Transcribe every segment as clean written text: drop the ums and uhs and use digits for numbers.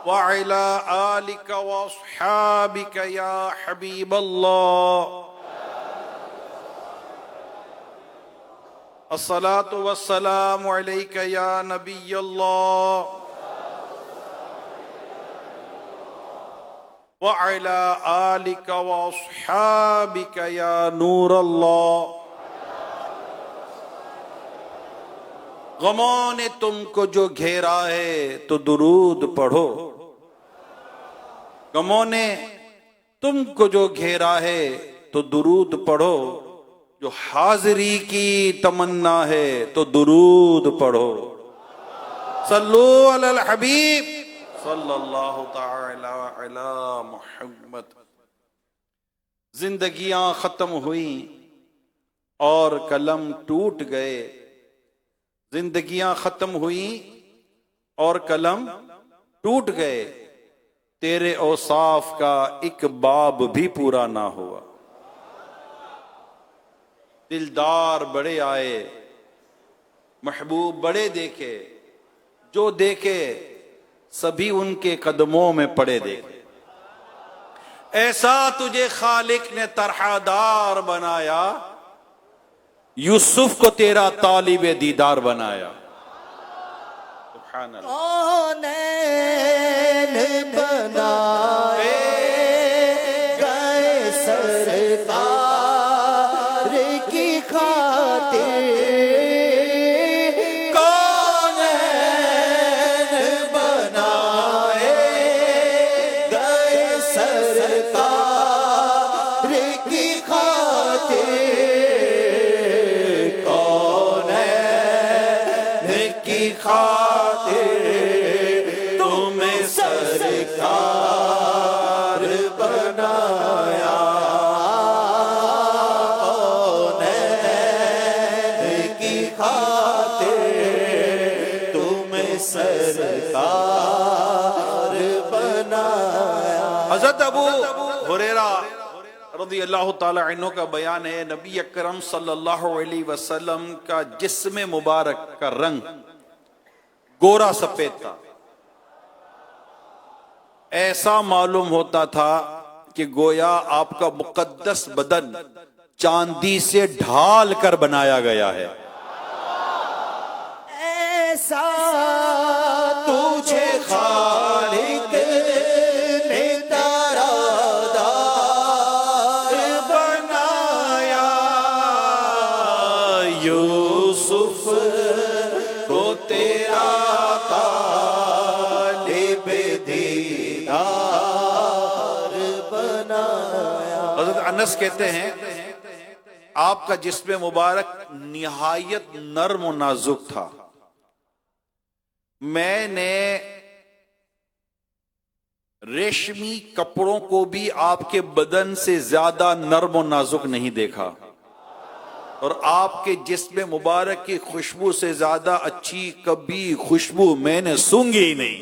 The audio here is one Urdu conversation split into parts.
وعلى آلك وأصحابك يا حبيب الله. الصلاة والسلام عليك يا نبي الله وعلى آلك وأصحابك يا نور الله. غموں نے تم کو جو گھیرا ہے تو درود پڑھو. غموں نے تم کو جو گھیرا ہے تو درود پڑھو. جو حاضری کی تمنا ہے تو درود پڑھو. صلو علی الحبیب صلی اللہ تعالی علی محمد. زندگیاں ختم ہوئیں اور قلم ٹوٹ گئے. زندگیاں ختم ہوئیں اور قلم ٹوٹ گئے. تیرے اوصاف کا ایک باب بھی پورا نہ ہوا. دلدار بڑے آئے محبوب بڑے دیکھے. جو دیکھے سبھی ان کے قدموں میں پڑے دیکھے. ایسا تجھے خالق نے طرح دار بنایا. یوسف کو تیرا طالب دیدار بنایا. سبحان اللہ. کونین بنائے گئے سرکار کی خاطر. کونین بنائے گئے سرکار کی خاطر. خاطر تمہیں سرکار بنایا. کونین کی خاطر تمہیں سرکار بنایا. حضرت ابو ہریرہ رضی اللہ تعالی عنہ کا بیان ہے. نبی اکرم صلی اللہ علیہ وسلم کا جسم مبارک کا رنگ گورا سفید تھا. ایسا معلوم ہوتا تھا کہ گویا آپ کا مقدس بدن چاندی سے ڈھال کر بنایا گیا ہے. ایسا تجھے خالق نے تارادار بنایا. یوسف کو تیرا حضرت انس کہتے ہیں آپ کا جسم مبارک نہایت نرم و نازک تھا. میں نے ریشمی کپڑوں کو بھی آپ کے بدن سے زیادہ نرم و نازک نہیں دیکھا. اور آپ کے جسم مبارک کی خوشبو سے زیادہ اچھی کبھی خوشبو میں نے سونگی ہی نہیں.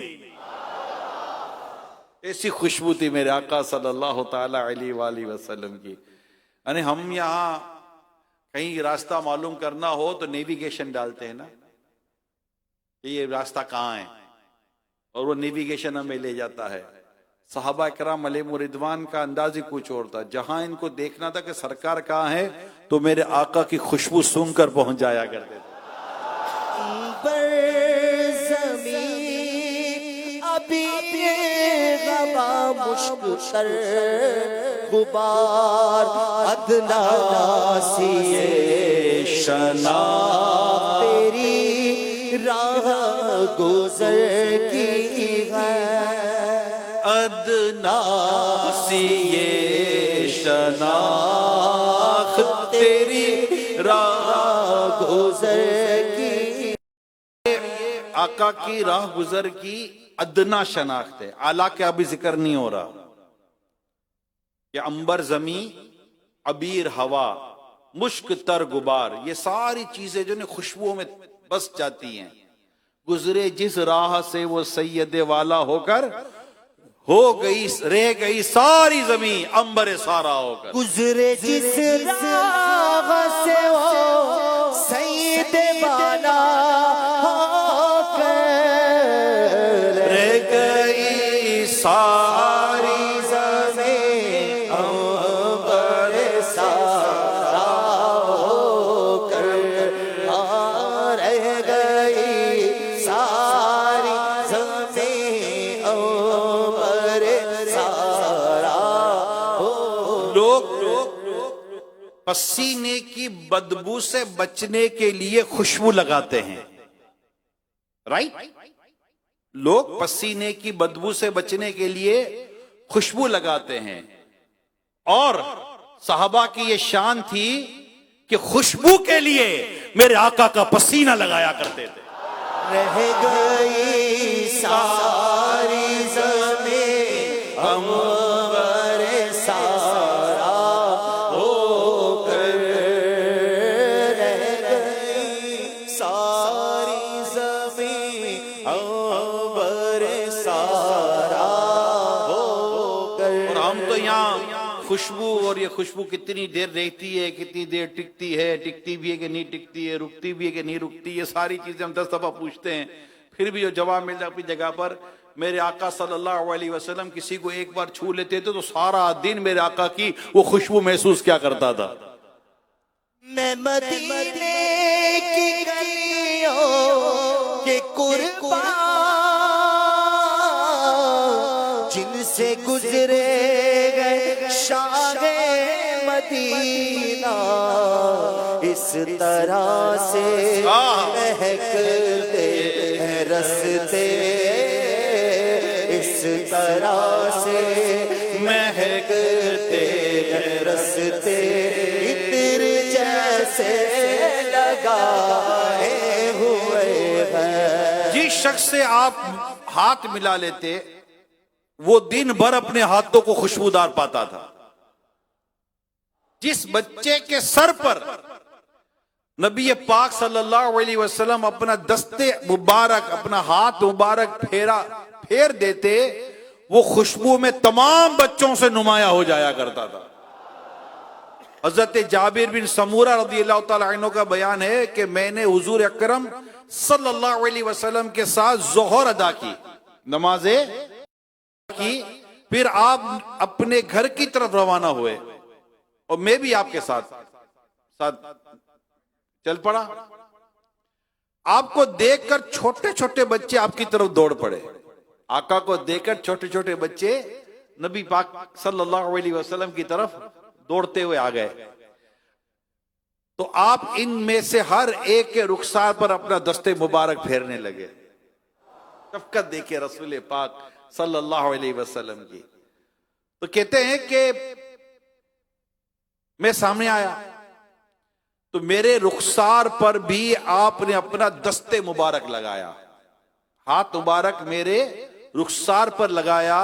ایسی خوشبو تھی میرے آقا صلی اللہ تعالی علیہ وآلہ وسلم کی. یعنی ہم یہاں کہیں راستہ معلوم کرنا ہو تو نیویگیشن ڈالتے ہیں نا کہ یہ راستہ کہاں ہے, اور وہ نیویگیشن ہمیں لے جاتا ہے. صحابہ اکرام علیہ رضوان کا انداز ہی کچھ اور تھا. جہاں ان کو دیکھنا تھا کہ سرکار کہاں ہے تو میرے آقا کی خوشبو سونگ کر پہنچ جایا کرتے تھے. ابھی مشک سر غبار ادنا سی شنا تیری راہ گزر کی ہے. ادنا سی شناخت تیری راہ گزر کی. آقا کی راہ گزر کی ادنا شناخت ہے. اعلیٰ کا ابھی ذکر نہیں ہو رہا کہ عنبر زمیں, عبیر ہوا, مشک تر غبار, یہ ساری چیزیں جو نے خوشبوؤں میں بس جاتی ہیں. گزرے جس راہ سے وہ سید والا ہو کر ہو گئی رہ گئی ساری زمین عنبر سارا ہو کر. گزرے جس راہ سے وہ سید والا ہو کر رہ گئی ساری زمین عنبر سارا ہو کر رہ گئی، ساری زمین عنبر سارا ہو۔ لوگ پسینے کی بدبو سے بچنے کے لیے خوشبو لگاتے ہیں، رائٹ؟ لوگ پسینے کی بدبو سے بچنے کے لیے خوشبو لگاتے ہیں، اور صحابہ کی یہ شان تھی کہ خوشبو کے لیے میرے آقا کا پسینہ لگایا کرتے تھے۔ رہ گئی ساری زمین عنبر سارا ہو کر، رہ گئی ساری زمین عنبر سارا ہو کر۔ اور ہم تو یہاں خوشبو، اور یہ خوشبو کتنی دیر رہتی ہے، کتنی دیر ٹکتی ہے، ٹکتی بھی ہے کہ نہیں ٹکتی ہے، رکتی بھی ہے کہ نہیں رکتی، یہ ساری چیزیں ہم 10 دفعہ پوچھتے ہیں، پھر بھی جو جواب مل جائے اپنی جگہ پر۔ میرے آقا صلی اللہ علیہ وسلم کسی کو ایک بار چھو لیتے تھے تو سارا دن میرے آقا کی وہ خوشبو محسوس کیا کرتا تھا۔ میں مدینے کی گلیوں کے قربان، جن سے گزرے گئے شاہ مدینہ، اس طرح سے مہکتے ہیں رستے، اس طرح سے مہکتے ہیں رستے، عطر جیسے لگائے ہوئے ہیں۔ جس شخص سے آپ ہاتھ ملا لیتے وہ دن بھر اپنے ہاتھوں کو خوشبودار پاتا تھا۔ جس بچے کے سر پر نبی پاک صلی اللہ علیہ وسلم اپنا دستے مبارک، اپنا ہاتھ مبارک پھیر دیتے، وہ خوشبو میں تمام بچوں سے نمایاں ہو جایا کرتا تھا۔ حضرت جابر بن سمورہ رضی اللہ تعالیٰ عنہ کا بیان ہے کہ میں نے حضور اکرم صلی اللہ علیہ وسلم کے ساتھ ظہر ادا کی، نمازیں کی، پھر آپ اپنے گھر کی طرف روانہ ہوئے اور میں بھی آپ کے ساتھ چل پڑا۔ آپ کو دیکھ کر چھوٹے چھوٹے بچے آپ کی طرف دوڑ پڑے۔ آقا کو دیکھ کر چھوٹے چھوٹے بچے نبی پاک صلی اللہ علیہ وسلم کی طرف دوڑتے ہوئے آ گئے، تو آپ ان میں سے ہر ایک کے رخسار پر اپنا دستے مبارک پھیرنے لگے۔ شفقت دیکھے رسول پاک صلی اللہ علیہ وسلم کی۔ تو کہتے ہیں کہ میں سامنے آیا تو میرے رخسار پر بھی آپ نے اپنا دستے مبارک لگایا، ہاتھ مبارک میرے رخسار پر لگایا۔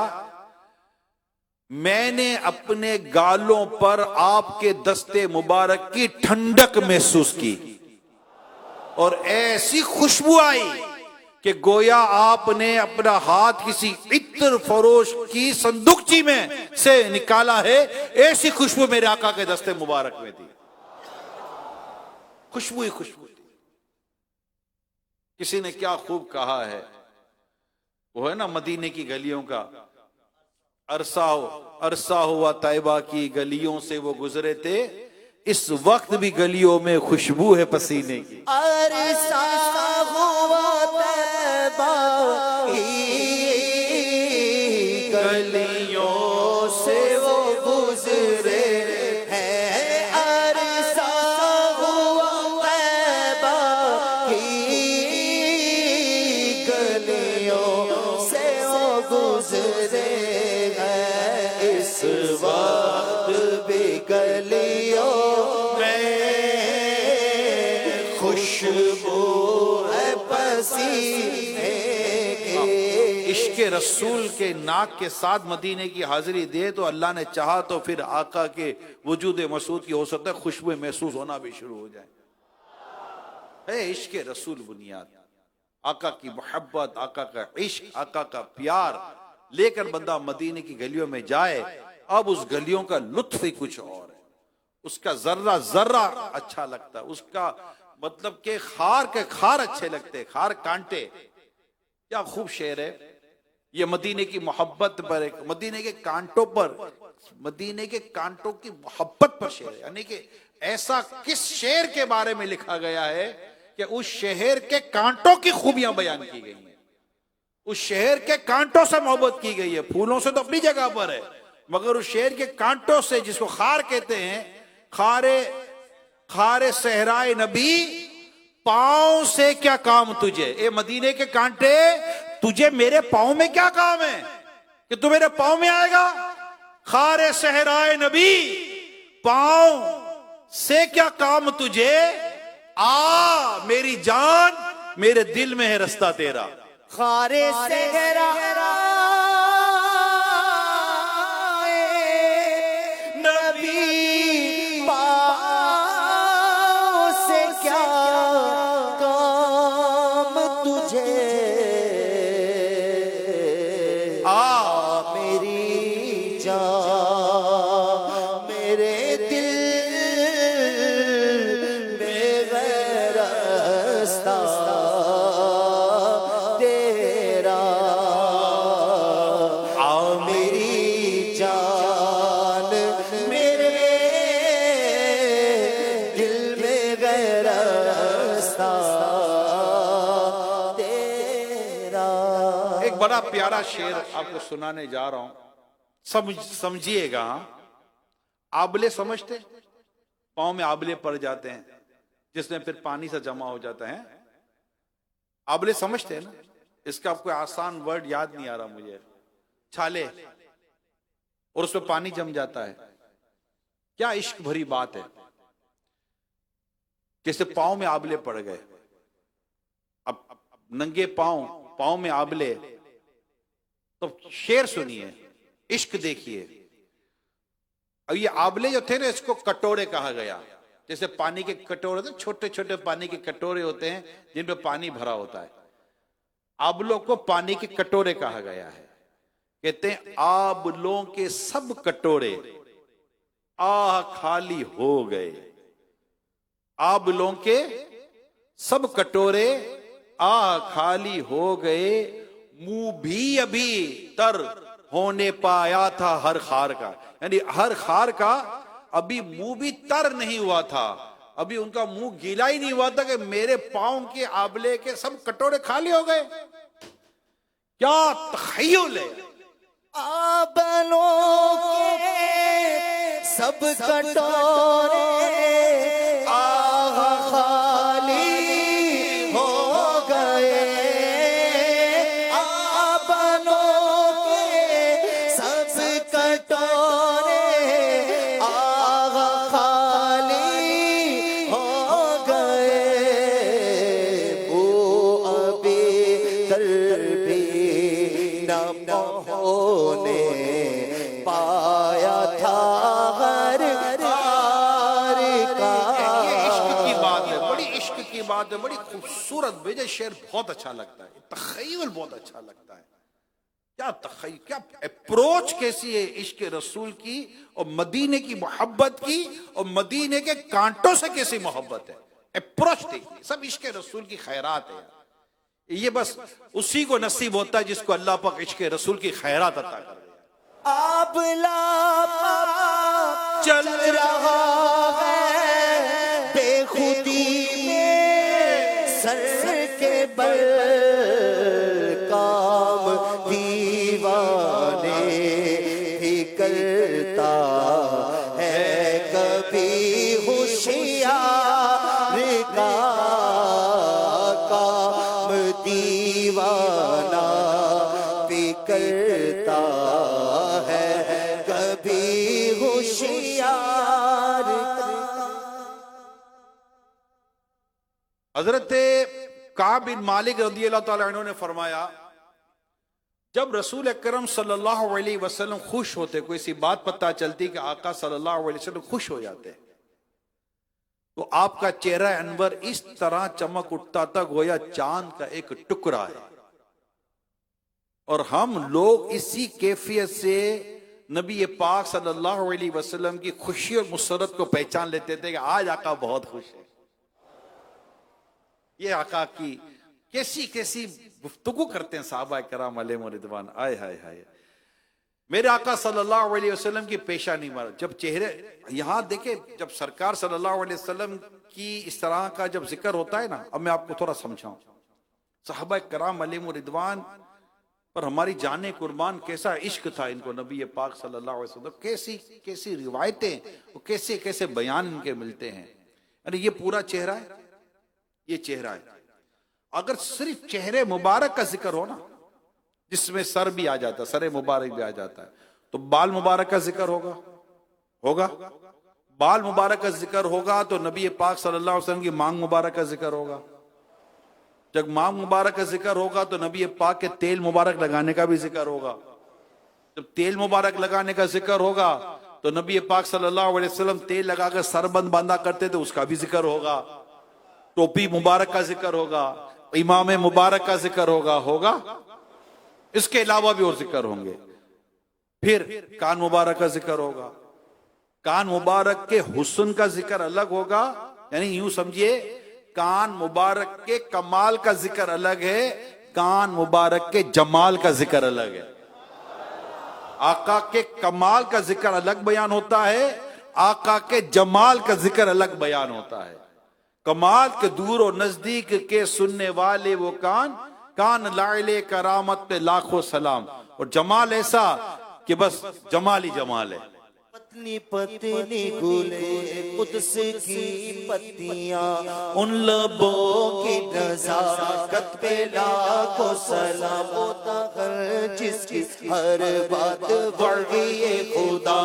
میں نے اپنے گالوں پر آپ کے دستے مبارک کی ٹھنڈک محسوس کی، اور ایسی خوشبو آئی کہ گویا آپ نے اپنا ہاتھ کسی عطر فروش کی صندوقچی میں سے نکالا ہے، ایسی خوشبو میرے آقا کے دستے مبارک میں تھی۔ خوشبو ہی خوشبو تھی۔ کسی نے کیا خوب کہا ہے، وہ ہے نا مدینے کی گلیوں کا، عرصہ ہوا طیبہ کی گلیوں سے وہ گزرے تھے، اس وقت بھی گلیوں میں خوشبو ہے پسینے کی۔ عرصہ ہوا طیبہ کی گلیوں سے وہ گزرے ہیں، عرصہ ہوا طیبہ کی گلیوں سے وہ گزرے ہیں، اس وقت بھی گلیوں میں خوشبو ہے پسینے کی۔ عشق رسول کے ناک کے ساتھ مدینے کی حاضری دے تو اللہ نے چاہا تو پھر آقا کے وجود مسعود کی ہو سکتا ہے خوشبو محسوس ہونا بھی شروع ہو جائے۔ ہے عشق رسول بنیاد، آقا کی محبت، آقا کا عشق، آقا کا پیار لے کر بندہ مدینے کی گلیوں میں جائے، اب اس گلیوں کا لطف ہی کچھ اور ہے، اس کا ذرہ ذرہ اچھا لگتا ہے، اس کا مطلب کہ خار کے خار اچھے لگتے، خار کانٹے۔ کیا خوب شعر ہے، یہ مدینے کی محبت پر، مدینے کے کانٹوں پر، مدینے کے کانٹوں کی محبت پر شعر ہے. یعنی کہ ایسا کس شعر کے بارے میں لکھا گیا ہے کہ اس شہر کے کانٹوں کی خوبیاں بیان کی گئی ہیں، اس شہر کے کانٹوں سے محبت کی گئی ہے. پھولوں سے تو اپنی جگہ پر ہے، مگر اس شہر کے کانٹوں سے، جس کو خار کہتے ہیں، خار صحرائے نبی، پاؤں سے کیا کام تجھے، اے مدینے کے کانٹے، تجھے میرے پاؤں میں کیا کام ہے کہ تو میرے پاؤں میں آئے گا؟ خار صحرائے نبی، پاؤں سے کیا کام تجھے، آ میری جان، میرے دل میں ہے رستہ تیرا. خار صحرا نبی، پاؤں سے کیا کام تجھے، آ میری جان، میرے دل میں غیر رستہ تیرا، آ میری جان، میرے دل میں غیر رستہ تیرا. ایک بڑا پیارا شعر آپ کو سنانے جا رہا ہوں، سمجھیے گا. آبلے سمجھتے، پاؤں میں آبلے پڑ جاتے ہیں جس میں پھر پانی سے جمع ہو جاتا ہے. آبلے سمجھتے ہیں نا؟ اس کا کوئی آسان ورڈ یاد نہیں آ رہا مجھے. چھالے، اور اس میں پانی جم جاتا ہے. کیا عشق بھری بات ہے کہ اسے پاؤں میں آبلے پڑ گئے. اب ننگے پاؤں میں آبلے، تو شعر سنیے، عشق دیکھیے. اب یہ آبلے جو تھے نا، اس کو کٹورے کہا گیا. جیسے پانی کے کٹورے ہوتے ہیں، چھوٹے چھوٹے پانی کے کٹورے ہوتے ہیں جن پہ پانی بھرا ہوتا ہے. آبلوں کو پانی کے کٹورے کہا گیا ہے. کہتے ہیں آبلوں کے سب کٹورے آہ خالی ہو گئے. آبلوں کے سب کٹورے آہ خالی ہو گئے، منہ بھی ابھی تر ہونے پایا تھا ہر خار کا. یعنی ہر خار کا ابھی منہ بھی تر نہیں ہوا تھا، ابھی ان کا منہ گیلا ہی نہیں ہوا تھا کہ میرے پاؤں کے آبلے کے سب کٹورے خالی ہو گئے. کیا تخیل ہے. آبلوں کے سب کٹورے آہ خالی ہو گئے، آبلوں کے سب کٹورے آہ خالی ہو گئے. وہ ابھی تر بھی نہ ہونے پایا تھا ہر خار کا. عشق کی بات ہے، بڑی عشق کی بات ہے، بڑی خوبصورت. بھیجے شعر بہت اچھا لگتا ہے، تخیل بہت اچھا لگتا ہے. کیا تخیل، کیا اپروچ کیسی ہے عشق رسول کی، اور مدینے کی محبت کی، اور مدینے کے کانٹوں سے کیسی محبت ہے. اپروچ دیکھیے، سب عشق رسول کی خیرات ہے. یہ بس اسی کو نصیب ہوتا ہے جس کو اللہ پاک عشق رسول کی خیرات عطا کر دے. آبلا چل رہا ہے بے خودی میں، سر کے بل کام دیوانے بھی کرتا ہے، کبھی ہوشیار کا کام دیوانہ بھی کرتا ہے، کبھی ہوشیار کا. حضرت کعب بن مالک رضی اللہ تعالیٰ عنہ نے فرمایا، جب رسول اکرم صلی اللہ علیہ وسلم خوش ہوتے، کوئی سی بات پتہ چلتی کہ آقا صلی اللہ علیہ وسلم خوش ہو جاتے، تو آپ کا چہرہ انور اس طرح چمک اٹھتا تھا گویا چاند کا ایک ٹکڑا ہے. اور ہم لوگ اسی کیفیت سے نبی پاک صلی اللہ علیہ وسلم کی خوشی اور مسرت کو پہچان لیتے تھے کہ آج آقا بہت خوش ہے. یہ آقا کی کیسی کیسی گفتگو کرتے ہیں صحابہ کرام علیہم رضوان. آئے ہائے ہائے. میرے آقا صلی اللہ علیہ وسلم کی پیشانی مبارک جب چہرے یہاں دیکھیں, جب سرکار صلی اللہ علیہ وسلم کی اس طرح کا جب ذکر ہوتا ہے نا, اب میں آپ کو تھوڑا سمجھاؤں. صحابہ کرام علیہم رضوان پر ہماری جانیں قربان, کیسا عشق تھا ان کو نبی پاک صلی اللہ علیہ وسلم. کیسی کیسی روایتیں, کیسے کیسے بیان ان کے ملتے ہیں. ارے یہ پورا چہرہ ہے, یہ چہرہ ہے. اگر صرف چہرے مبارک کا ذکر ہو نا, جس میں سر بھی آ جاتا ہے, سر مبارک بھی آ جاتا ہے, تو بال مبارک کا ذکر ہوگا. بال مبارک کا ذکر ہوگا تو نبی پاک صلی اللہ علیہ وسلم کی مانگ مبارک کا ذکر ہوگا. جب مانگ مبارک کا ذکر ہوگا تو نبی پاک کے تیل مبارک لگانے کا بھی ذکر ہوگا. جب تیل مبارک لگانے کا ذکر ہوگا تو نبی پاک صلی اللہ علیہ وسلم تیل لگا کر سر بند باندھا کرتے تھے, اس کا بھی ذکر ہوگا. ٹوپی مبارک کا ذکر ہوگا, امام مبارک کا ذکر ہوگا. اس کے علاوہ بھی اور ذکر ہوں گے. پھر کان مبارک کا ذکر ہوگا. کان مبارک کے حسن کا ذکر الگ ہوگا, یعنی یوں سمجھیے کان مبارک کے کمال کا ذکر الگ ہے, کان مبارک کے جمال کا ذکر الگ ہے. آقا کے کمال کا ذکر الگ بیان ہوتا ہے, آقا کے جمال کا ذکر الگ بیان ہوتا ہے. کمال کے دور و نزدیک کے سننے والے وہ کان لائلے کرامت پہ لاکھوں سلام. اور جمال ایسا کہ بس جمال ہی جمال ہے. پتلی پتلی گلے قدس کی پتیاں, ان لبوں کی نزاکت پہ لاکھوں سلام ہوتا ہر جس کی ہر بات وحی خدا,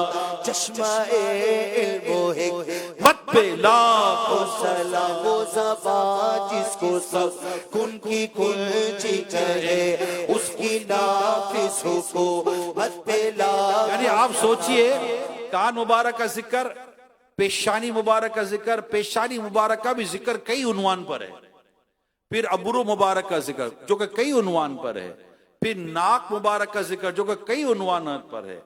چشمہ علم و حکمت پہ لاکھوں سلام. وہ زبان جس کو سب کن کی کنجی کہے, اس کی نافذ حکومت پہ لاکھوں. یعنی آپ سوچئے کان مبارک کا ذکر, پیشانی مبارک کا ذکر, پیشانی مبارک کا بھی ذکر کئی عنوان پر ہے. پھر ابرو مبارک کا ذکر جو کہ کئی عنوان پر ہے. پھر ناک مبارک کا ذکر جو کہ کئی عنوانات پر ہے.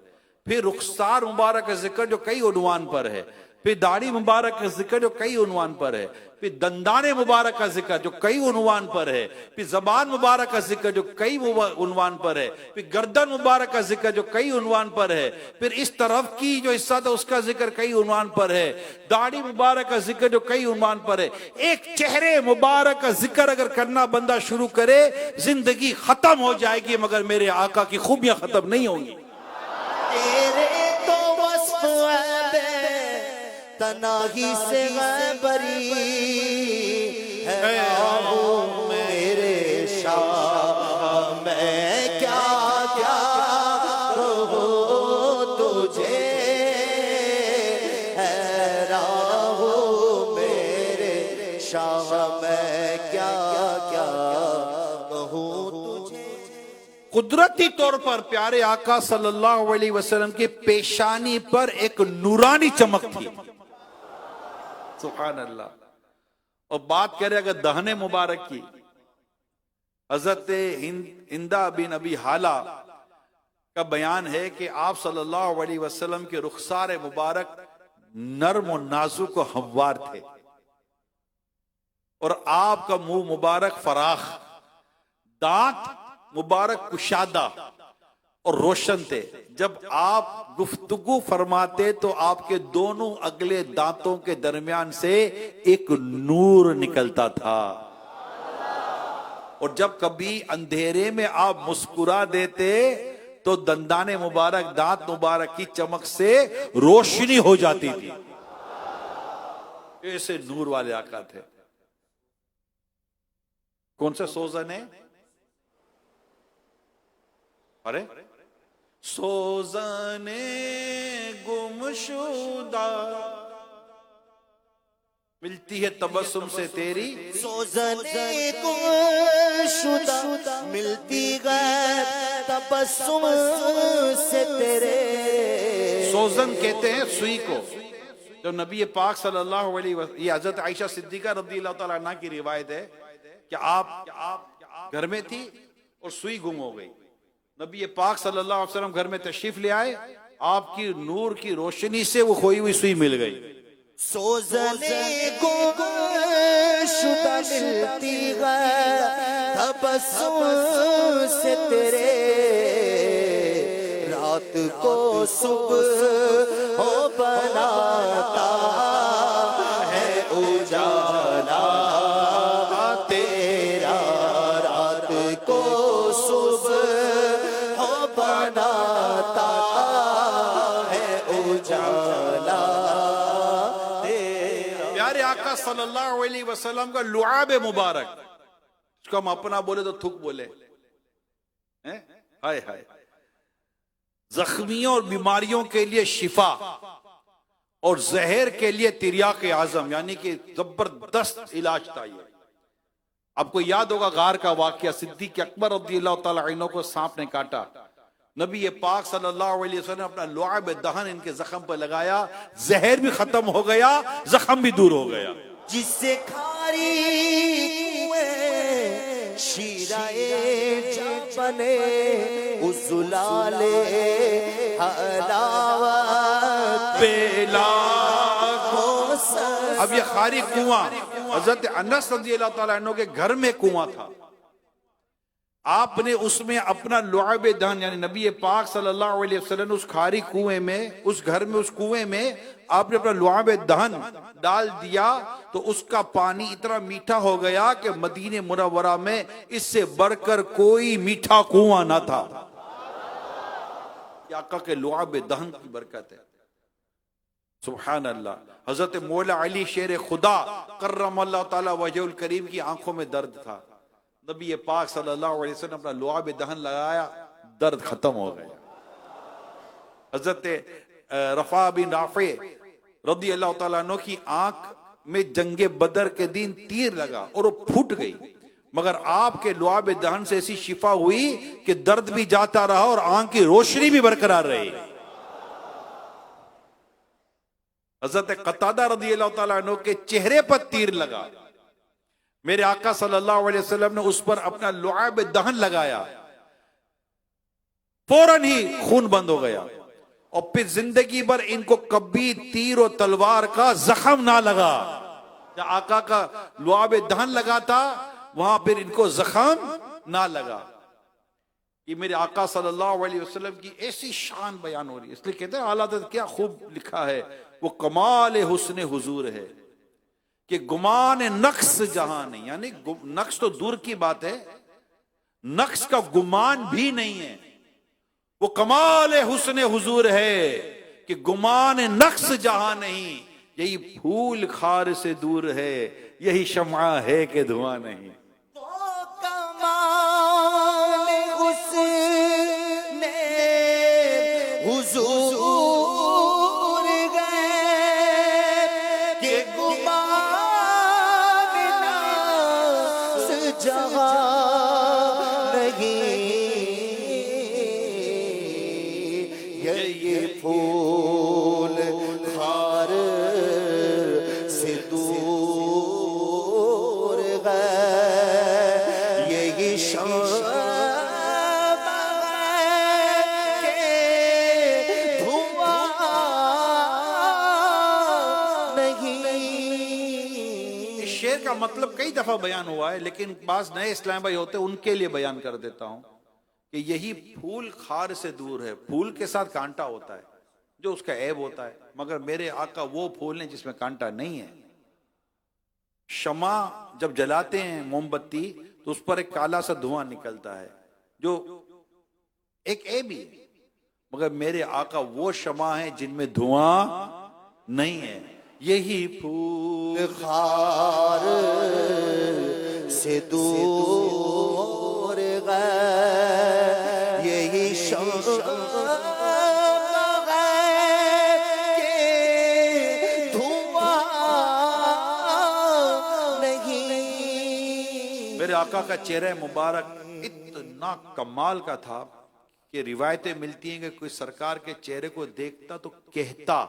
پھر رخسار مبارک کا ذکر جو کئی عنوان پر ہے. پھر داڑھی مبارک کا ذکر جو کئی عنوان پر ہے. پھر دندان مبارک کا ذکر جو کئی عنوان پر ہے. پھر زبان مبارک کا ذکر جو کئی عنوان پر ہے. پھر گردن مبارک کا ذکر جو کئی عنوان پر ہے. پھر اس طرف کی جو حصہ تھا اس کا ذکر کئی عنوان پر ہے. داڑھی مبارک کا ذکر جو کئی عنوان پر ہے. ایک چہرے مبارک کا ذکر اگر کرنا بندہ شروع کرے, زندگی ختم ہو جائے گی, مگر میرے آقا کی خوبیاں ختم نہیں ہوں گی. تیرے تو وصف تناہی سے بری ہے آہو میرے شاہ, میں کیا کیا کہوں تجھے, ہے راہو میرے شاہ, میں کیا کیا کہوں تجھے. قدرتی طور پر پیارے آقا صلی اللہ علیہ وسلم کی پیشانی پر ایک نورانی چمک تھی. سبحان اللہ. اور بات کرے اگر دہن مبارک کی, حضرت ہندہ بن ابی حالہ کا بیان ہے کہ آپ صلی اللہ علیہ وسلم کے رخسار مبارک نرم و نازک و ہموار تھے, اور آپ کا منہ مبارک فراخ, دانت مبارک کشادہ اور روشن تھے. جب آپ گفتگو فرماتے تو آپ کے دونوں اگلے دانتوں کے درمیان سے ایک نور نکلتا تھا, اور جب کبھی اندھیرے میں آپ مسکرا دیتے تو دندان مبارک, دانت مبارک کی چمک سے روشنی ہو جاتی تھی. ایسے نور والے آقا تھے. کون سے سوزن ہے؟ ارے سوزن گمشدہ ملتی ہے تبسم سے تیری, سوزن گمشدہ ملتی ہے تبسم سے تیرے. سوزن کہتے ہیں سوئی کو. جب نبی پاک صلی اللہ علیہ وسلم, یہ حضرت عائشہ صدیقہ رضی اللہ تعالیٰ عنہ کی روایت ہے کہ آپ گھر میں تھی اور سوئی گم ہو گئی. نبی پاک صلی اللہ علیہ وسلم گھر میں تشریف لے آئے, آپ کی نور کی روشنی سے وہ کھوئی ہوئی سوئی مل گئی. سوزن گم شدہ ملتی ہے تبسم سے تیرے، رات کو صبح ہو بناتا ہے اجالا تیرا، رات کو صبح ہو بناتا ہے اجالا تیرا۔ پیارے آقا صلی اللہ علیہ وسلم کا لعاب مبارک، اس کو ہم اپنا بولے تو تھک بولے، ہائے ہائے، زخمیوں اور بیماریوں کے لیے شفا اور زہر کے لیے تریاق اعظم، یعنی کہ زبردست علاج تھا یہ۔ آپ کو یاد ہوگا غار کا واقعہ، صدیق اکبر رضی اللہ تعالی عنہ کو سانپ نے کاٹا، نبی پاک صلی اللہ علیہ وسلم نے اپنا لعاب دہن ان کے زخم پر لگایا، زہر بھی ختم ہو گیا، زخم بھی دور ہو گیا۔ جس سے کھاری کنویں شیرائے جا بنے، ازلال حلاوت پیلا کو سر۔ اب یہ خاری کنواں حضرت انس رضی اللہ تعالیٰ عنہ کے گھر میں کنواں تھا، آپ نے اس میں اپنا لعاب دہن، یعنی نبی پاک صلی اللہ علیہ وسلم نے اس خاری کنویں میں، اس گھر میں، اس کنویں میں آپ نے اپنا لعاب دہن ڈال دیا تو اس کا پانی اتنا میٹھا ہو گیا کہ مدینہ منورہ میں اس سے بڑھ کر کوئی میٹھا کنواں نہ تھا۔ یہ آقا کے لعاب دہن کی برکت ہے، سبحان اللہ۔ حضرت مولا علی شیر خدا کرم اللہ تعالی وجہ الکریم کی آنکھوں میں درد تھا، نبی پاک صلی اللہ علیہ وسلم نے اپنا لعاب دہن لگایا، درد ختم ہو گیا۔ حضرت رفاع بن رافع رضی اللہ تعالیٰ عنہ کی آنکھ میں جنگ بدر کے دن تیر لگا اور وہ پھوٹ گئی، مگر آپ کے لعاب دہن سے ایسی شفا ہوئی کہ درد بھی جاتا رہا اور آنکھ کی روشنی بھی برقرار رہی۔ حضرت قتادہ رضی اللہ تعالیٰ عنہ کے چہرے پر تیر لگا، میرے آقا صلی اللہ علیہ وسلم نے اس پر اپنا لعاب دہن لگایا، فوراً ہی خون بند ہو گیا، اور پھر زندگی بھر ان کو کبھی تیر و تلوار کا زخم نہ لگا۔ جہاں آقا کا لعاب دہن لگا تھا وہاں پھر ان کو زخم نہ لگا۔ یہ میرے آقا صلی اللہ علیہ وسلم کی ایسی شان بیان ہو رہی ہے، اس لیے کہتے ہیں اعلیٰ حضرت کیا خوب لکھا ہے، وہ کمال حسن حضور ہے کہ گمان نقص جہاں نہیں، یعنی نقص تو دور کی بات ہے، نقص کا گمان بھی نہیں ہے، وہ کمال حسن حضور ہے کہ گمان نقص جہاں نہیں، یہی پھول خار سے دور ہے، یہی شمع ہے کہ دھواں نہیں۔ وہ کمال حسن حضور گئے کہ گمان نقص جہاں نہیں، یہ پھول خار سے دور گئے، یہی شمع کہ دھواں نہیں۔ اس شعر کا مطلب کئی دفعہ بیان ہوا ہے، لیکن بعض نئے اسلام بھائی ہوتے ہیں ان کے لیے بیان کر دیتا ہوں کہ یہی پھول خار سے دور ہے۔ پھول کے ساتھ کانٹا ہوتا ہے جو اس کا عیب ہوتا ہے، مگر میرے آقا وہ پھول ہیں جس میں کانٹا نہیں ہے۔ شمع جب جلاتے ہیں موم بتی تو اس پر ایک کالا سا دھواں نکلتا ہے جو ایک عیب ہی ہے، مگر میرے آقا وہ شمع ہیں جن میں دھواں نہیں ہے۔ یہی پھول خار سے دور گئے، یہی شمع کہ دھواں نہیں۔ میرے آقا کا چہرہ مبارک اتنا کمال کا تھا کہ روایتیں ملتی ہیں کہ کوئی سرکار کے چہرے کو دیکھتا تو کہتا،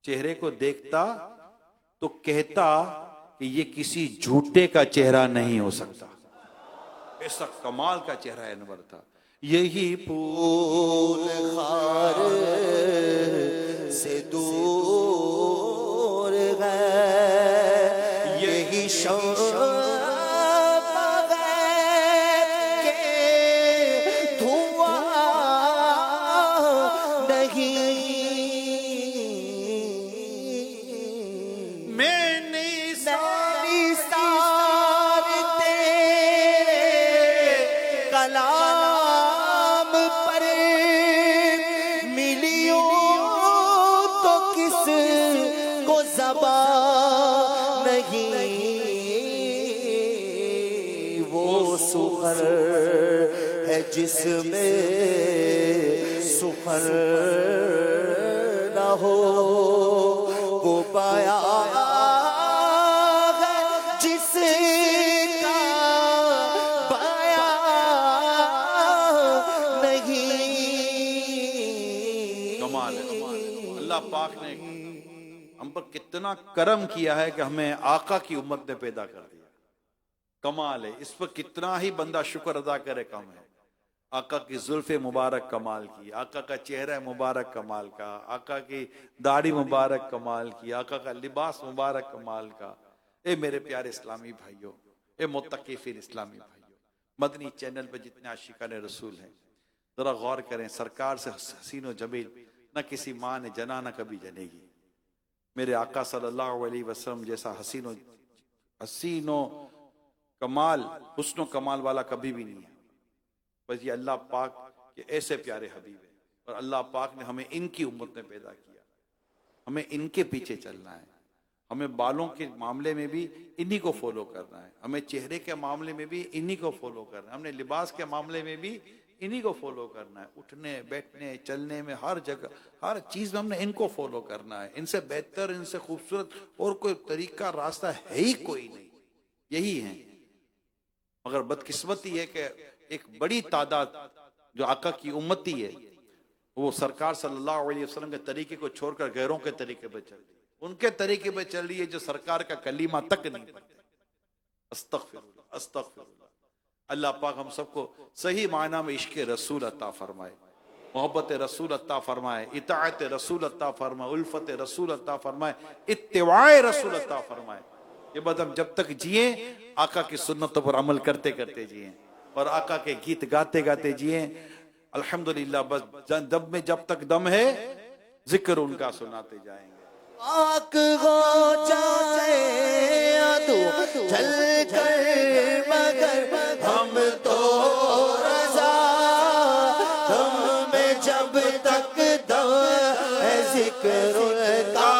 چہرے کو دیکھتا تو کہتا کہ یہ کسی جھوٹے کا چہرہ نہیں ہو سکتا، ایسا کمال کا چہرہ انور تھا۔ یہی پھول خار سے دور کلام پر ملیوں تو کس کو زبان نہیں، وہ سخن ہے جس میں سخن نہ ہو، وہ پایا ہے جس کا پایا نہیں۔ کمال ہے، اللہ پاک نے ہم پر کتنا کرم کیا ہے کہ ہمیں آقا کی امت نے پیدا کر دیا، کمال ہے، اس پر کتنا ہی بندہ شکر ادا کرے کم ہے۔ آقا کی زلف مبارک کمال کی، آقا کا چہرہ مبارک کمال کا، آقا کی داڑھی مبارک کمال کی، آقا کا لباس مبارک کمال کا۔ اے میرے پیارے اسلامی بھائیوں، اے متقفین اسلامی بھائیوں، مدنی چینل پہ جتنے عاشقان رسول ہیں ذرا غور کریں، سرکار سے حسین و جمیل نہ کسی ماں نے جنا نہ کبھی جنے گی۔ میرے آقا صلی اللہ علیہ وسلم جیسا حسین و کمال، حسن و کمال والا کبھی بھی نہیں ہے۔ بس یہ اللہ پاک کے ایسے پیارے حبیب ہیں، اور اللہ پاک نے ہمیں ان کی امت میں پیدا کیا، ہمیں ان کے پیچھے چلنا ہے، ہمیں بالوں کے معاملے میں بھی انہی کو فالو کرنا ہے، ہمیں چہرے کے معاملے میں بھی انہی کو فالو کرنا ہے، ہم نے لباس کے معاملے میں بھی انہی کو فالو کرنا ہے، اٹھنے بیٹھنے چلنے میں ہر جگہ ہر چیز میں ہم نے ان کو فالو کرنا ہے۔ ان سے بہتر، ان سے خوبصورت اور کوئی طریقہ راستہ ہے ہی کوئی نہیں، یہی ہیں۔ مگر بدقسمتی ہے کہ ایک بڑی تعداد جو آقا کی امتی ہے وہ سرکار صلی اللہ علیہ وسلم کے طریقے کو چھوڑ کر غیروں کے طریقے پہ چل رہی ہے، ان کے طریقے پہ چل رہی ہے جو سرکار کا کلمہ تک نہیں پڑھتے۔ استغفر اللہ، استغفر اللہ۔ اللہ پاک ہم سب کو صحیح معنی میں عشق رسول عطا فرمائے، محبت رسول عطا فرمائے، اطاعت رسول عطا فرمائے، الفت رسول عطا فرمائے، اتباع رسول عطا فرمائے۔ یہ بات ہم جب تک جئیں آقا کی سنتوں پر عمل کرتے کرتے جئیں، اور آقا کے گیت گاتے گاتے جئیں۔ الحمدللہ بس دم میں جب تک دم ہے ذکر ان کا سناتے جائیں گے۔ آنکھ ہو جائے ادو چل کر مگر ہم تو رضا، ہمیں جب تک دم ہے ذکر کا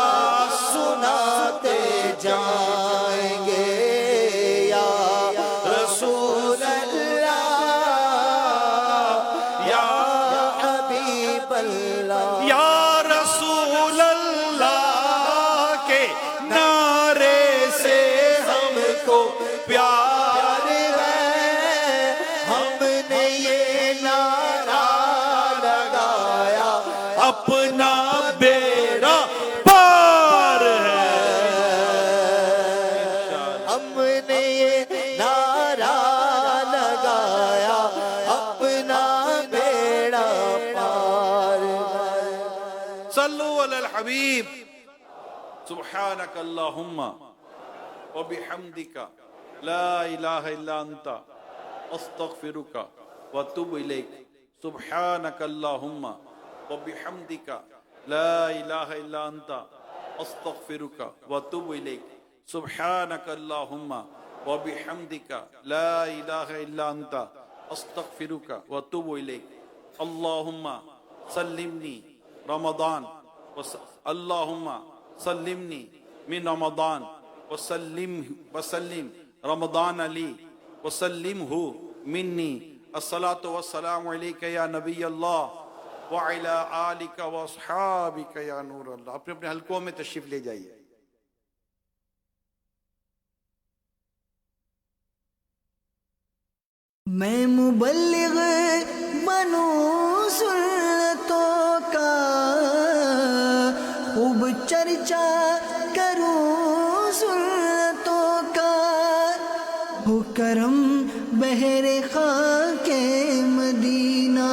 سناتے جائیں گے۔ یا رسول اللہ، یا حبیب اللہ، یا رسول اللہ کے نعرے سے ہم کو پیار ہے، ہم نے یہ نعرہ لگایا اپنا بیڑا پار ہے۔ ہم نے یہ نعرہ لگایا اپنا بیڑا پار ہے۔ صلو علی الحبیب۔ سبحانک اللہم وبحمدک لا الہ الا انت استغفرک واتوب الیک۔ سبحانک اللہم وبحمدک لا الہ الا انت استغفرک واتوب الیک۔ سبحانک اللہم وبحمدک لا الہ الا انت استغفرک واتوب الیک۔ اللہم سلمنی رمضان اللہم سلمنی من رمضان وسلم رمضان علی وسلمہ منی۔ الصلاة والسلام علیکہ یا نبی اللہ وعلی آلکہ واصحابکہ یا نور اللہ۔ اپنے اپنے حلقوں میں تشریف لے جائیے۔ میں مبلغ بنوں سنتوں کا، خوب چرچا کروں سنتوں کا، ہو کرم بہر خاک مدینہ